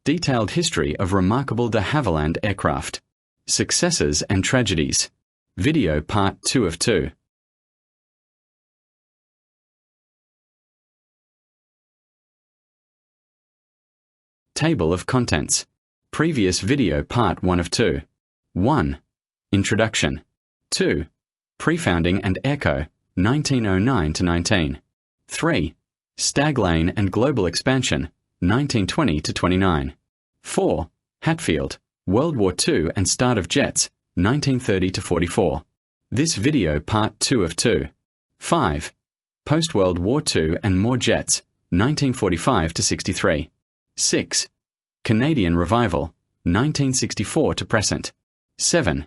Detailed history of remarkable de Havilland aircraft. Successes and tragedies. Video Part 2 of 2. Table of contents. Previous video Part 1 of 2. 1. Introduction. 2. Pre-founding and Echo, 1909 to 19. 3. Stag Lane and Global Expansion, 1920 to 29. 4. Hatfield, World War II and Start of Jets, 1930 to 44. This video Part 2 of 2. 5. Post-World War II and More Jets, 1945 to 63. 6. Canadian Revival, 1964 to present. 7.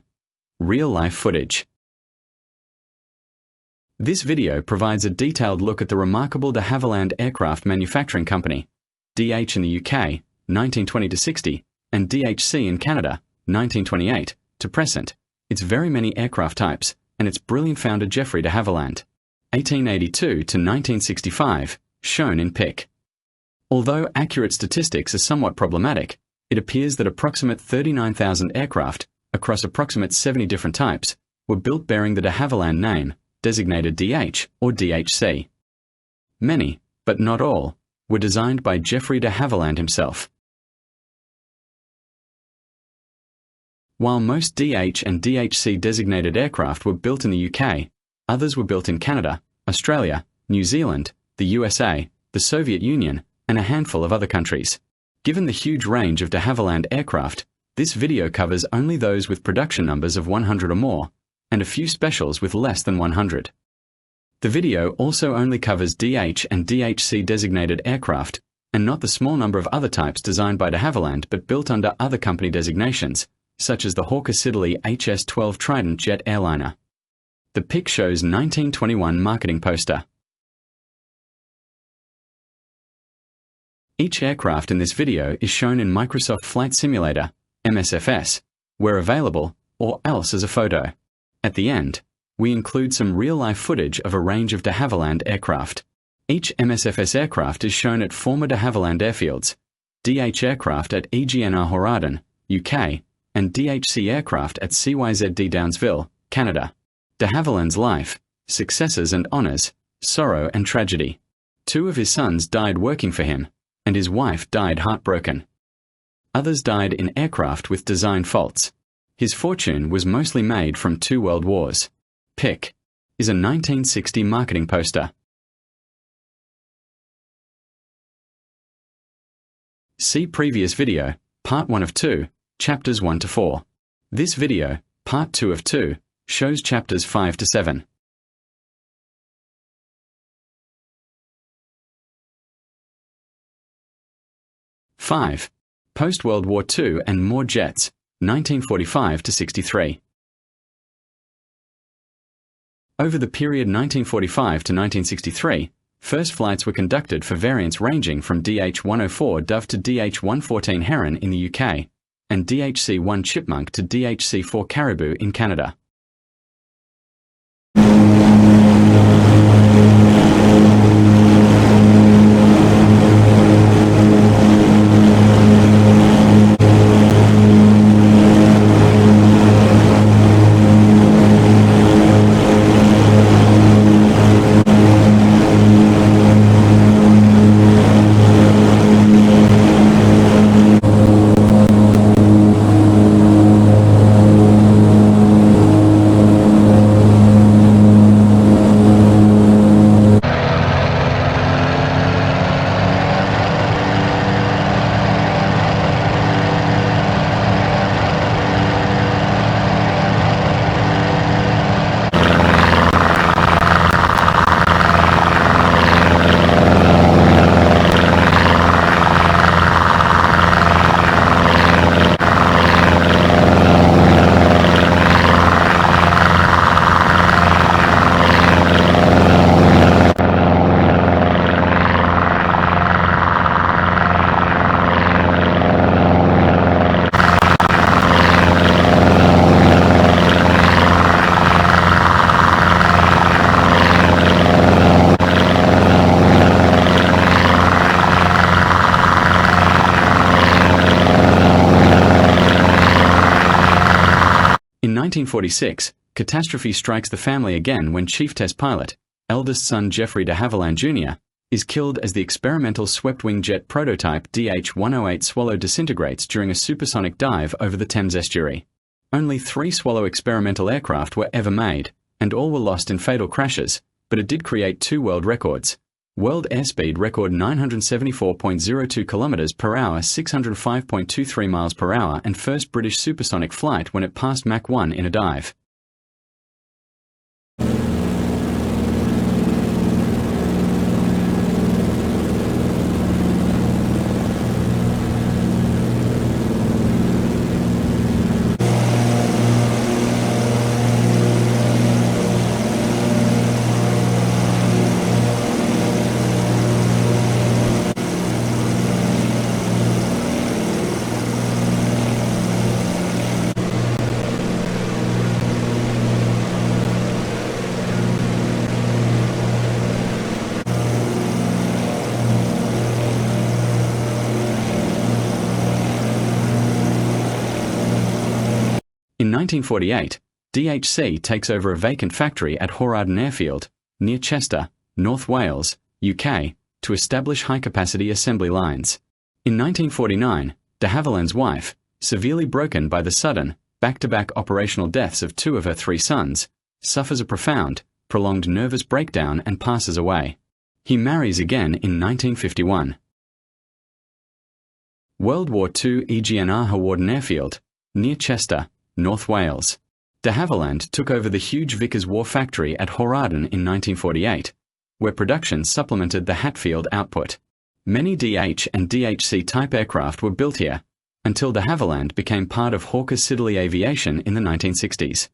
Real-life footage. This video provides a detailed look at the remarkable de Havilland Aircraft Manufacturing Company, DH in the UK, 1920 to 60, and DHC in Canada, 1928 to present, its very many aircraft types, and its brilliant founder Geoffrey de Havilland, 1882 to 1965, shown in Pic. Although accurate statistics are somewhat problematic, it appears that approximate 39,000 aircraft, across approximate 70 different types, were built bearing the de Havilland name, designated DH or DHC. Many, but not all, were designed by Geoffrey de Havilland himself. While most DH and DHC designated aircraft were built in the UK, others were built in Canada, Australia, New Zealand, the USA, the Soviet Union, and a handful of other countries. Given the huge range of de Havilland aircraft, this video covers only those with production numbers of 100 or more, and a few specials with less than 100. The video also only covers DH and DHC designated aircraft, and not the small number of other types designed by de Havilland but built under other company designations, such as the Hawker Siddeley HS-12 Trident jet airliner. The pic shows 1921 marketing poster. Each aircraft in this video is shown in Microsoft Flight Simulator, MSFS, where available, or else as a photo. At the end, we include some real-life footage of a range of de Havilland aircraft. Each MSFS aircraft is shown at former de Havilland airfields, DH aircraft at EGNR Horaden, UK, and DHC aircraft at CYZD Downsville, Canada. De Havilland's life, successes and honours, sorrow and tragedy. 2 of his sons died working for him, and his wife died heartbroken. Others died in aircraft with design faults. His fortune was mostly made from 2 world wars. Pic is a 1960 marketing poster. See previous video, Part 1 of 2, Chapters 1 to 4. This video, Part 2 of 2, shows Chapters 5 to 7. Five. Post-World War II and More Jets, 1945 to 63. Over the period 1945 to 1963, first flights were conducted for variants ranging from DH-104 Dove to DH-114 Heron in the UK, and DHC-1 Chipmunk to DHC-4 Caribou in Canada. 1946, catastrophe strikes the family again when chief test pilot, eldest son Jeffrey de Havilland Jr., is killed as the experimental swept-wing jet prototype DH-108 Swallow disintegrates during a supersonic dive over the Thames estuary. Only 3 Swallow experimental aircraft were ever made, and all were lost in fatal crashes, but it did create 2 world records. World airspeed record 974.02 km per hour, 605.23 miles per hour, and first British supersonic flight when it passed Mach 1 in a dive. In 1948, DHC takes over a vacant factory at Havilland Airfield, near Chester, North Wales, UK, to establish high-capacity assembly lines. In 1949, de Havilland's wife, severely broken by the sudden, back-to-back operational deaths of 2 of her 3 sons, suffers a profound, prolonged nervous breakdown and passes away. He marries again in 1951. World War II EGNR Hawarden Airfield, near Chester, North Wales. De Havilland took over the huge Vickers War factory at Hawarden in 1948, where production supplemented the Hatfield output. Many DH and DHC type aircraft were built here, until de Havilland became part of Hawker Siddeley Aviation in the 1960s.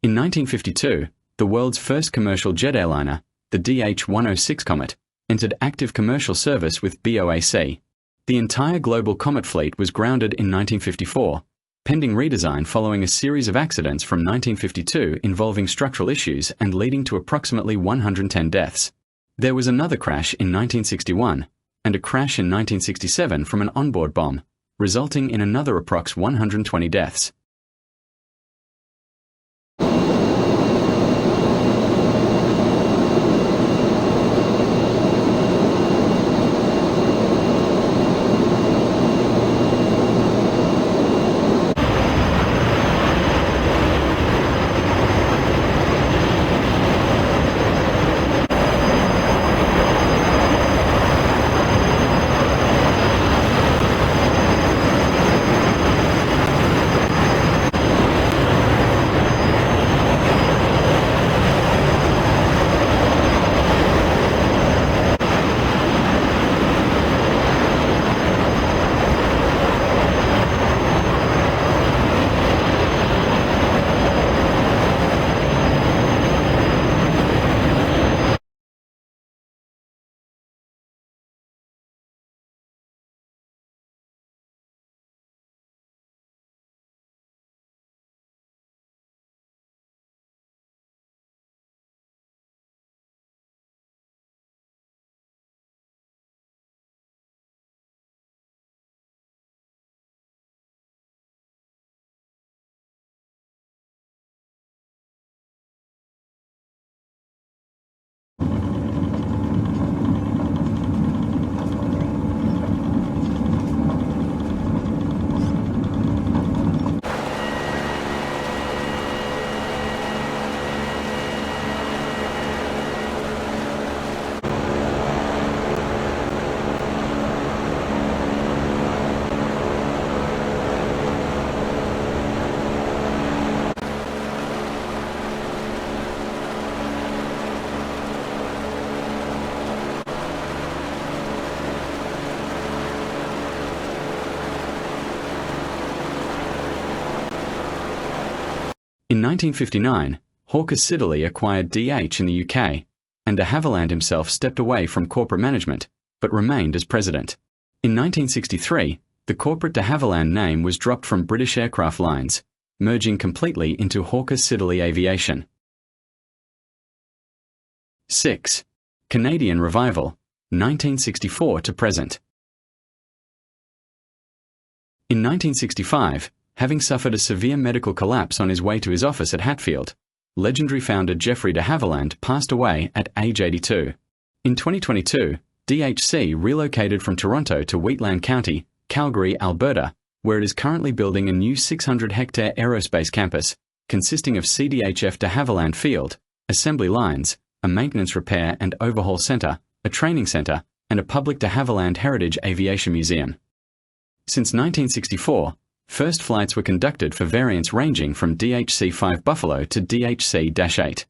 In 1952, the world's first commercial jet airliner, the DH-106 Comet, entered active commercial service with BOAC. The entire global Comet fleet was grounded in 1954, pending redesign following a series of accidents from 1952 involving structural issues and leading to approximately 110 deaths. There was another crash in 1961, and a crash in 1967 from an onboard bomb, resulting in another approx 120 deaths. In 1959, Hawker Siddeley acquired DH in the UK, and de Havilland himself stepped away from corporate management, but remained as president. In 1963, the corporate de Havilland name was dropped from British Aircraft Lines, merging completely into Hawker Siddeley Aviation. 6. Canadian Revival, 1964 to present. In 1965, having suffered a severe medical collapse on his way to his office at Hatfield, legendary founder Geoffrey de Havilland passed away at age 82. In 2022, DHC relocated from Toronto to Wheatland County, Calgary, Alberta, where it is currently building a new 600-hectare aerospace campus, consisting of CDHF de Havilland Field, assembly lines, a maintenance repair and overhaul centre, a training centre, and a public de Havilland Heritage Aviation Museum. Since 1964, first flights were conducted for variants ranging from DHC-5 Buffalo to DHC-8.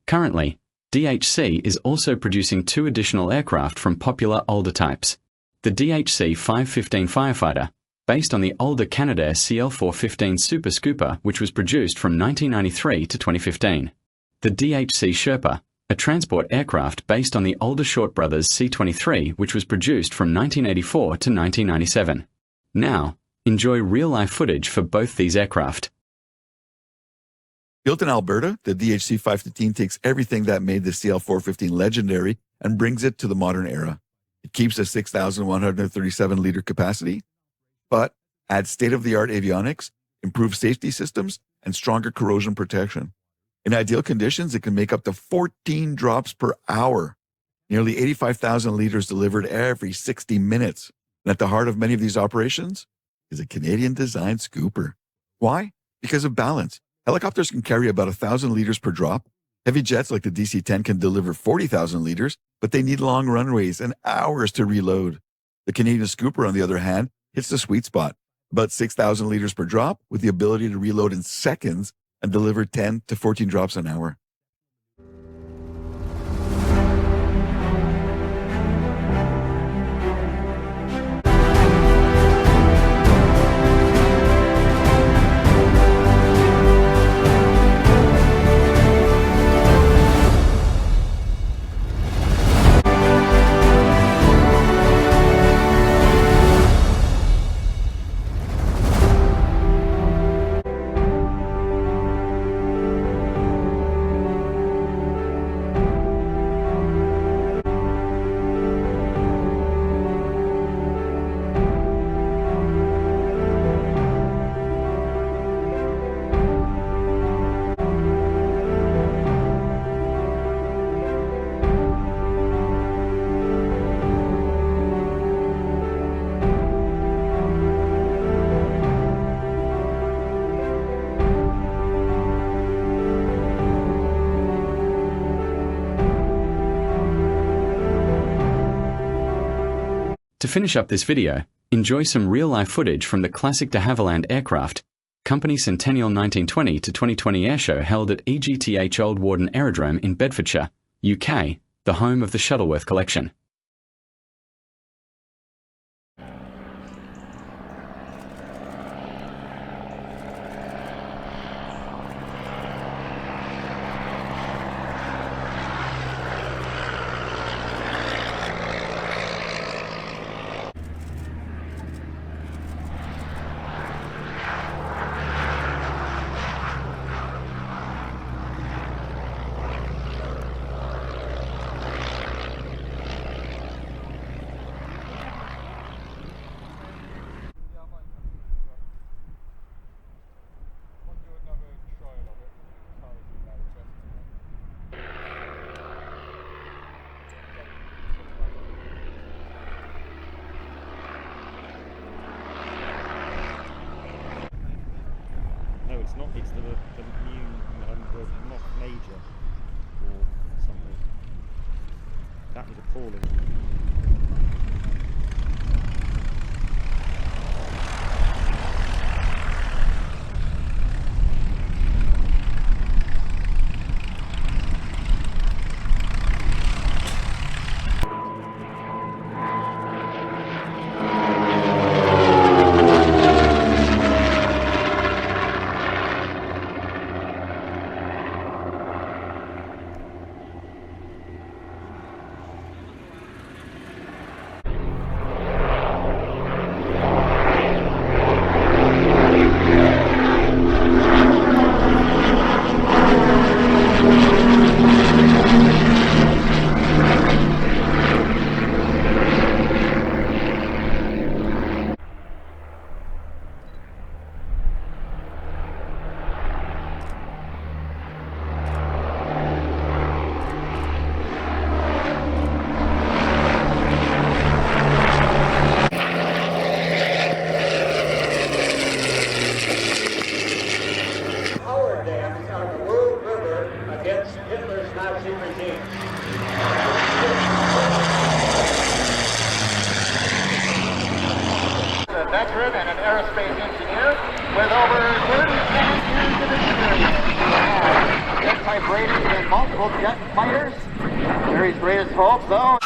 Currently, DHC is also producing 2 additional aircraft from popular older types. The DHC-515 Firefighter, based on the older Canadair CL-415 Super Scooper, which was produced from 1993 to 2015. The DHC Sherpa, a transport aircraft based on the older Short Brothers C-23, which was produced from 1984 to 1997. Now, enjoy real-life footage for both these aircraft. Built in Alberta, the DHC-515 takes everything that made the CL-415 legendary and brings it to the modern era. It keeps a 6,137-liter capacity, but adds state-of-the-art avionics, improved safety systems, and stronger corrosion protection. In ideal conditions, it can make up to 14 drops per hour, nearly 85,000 liters delivered every 60 minutes. And at the heart of many of these operations is a Canadian-designed scooper. Why? Because of balance. Helicopters can carry about 1,000 liters per drop. Heavy jets like the DC-10 can deliver 40,000 liters, but they need long runways and hours to reload. The Canadian Scooper, on the other hand, hits the sweet spot, about 6,000 liters per drop, with the ability to reload in seconds and deliver 10 to 14 drops an hour. To finish up this video, enjoy some real-life footage from the classic de Havilland aircraft, Company Centennial 1920 to 2020 airshow held at EGTH Old Warden Aerodrome in Bedfordshire, UK, the home of the Shuttleworth collection. No, it's not. It's the new not major or something. That was appalling. A veteran and an aerospace engineer with over 37 years of experience. He has jet type ratings in multiple jet fighters. They're his greatest hope, though.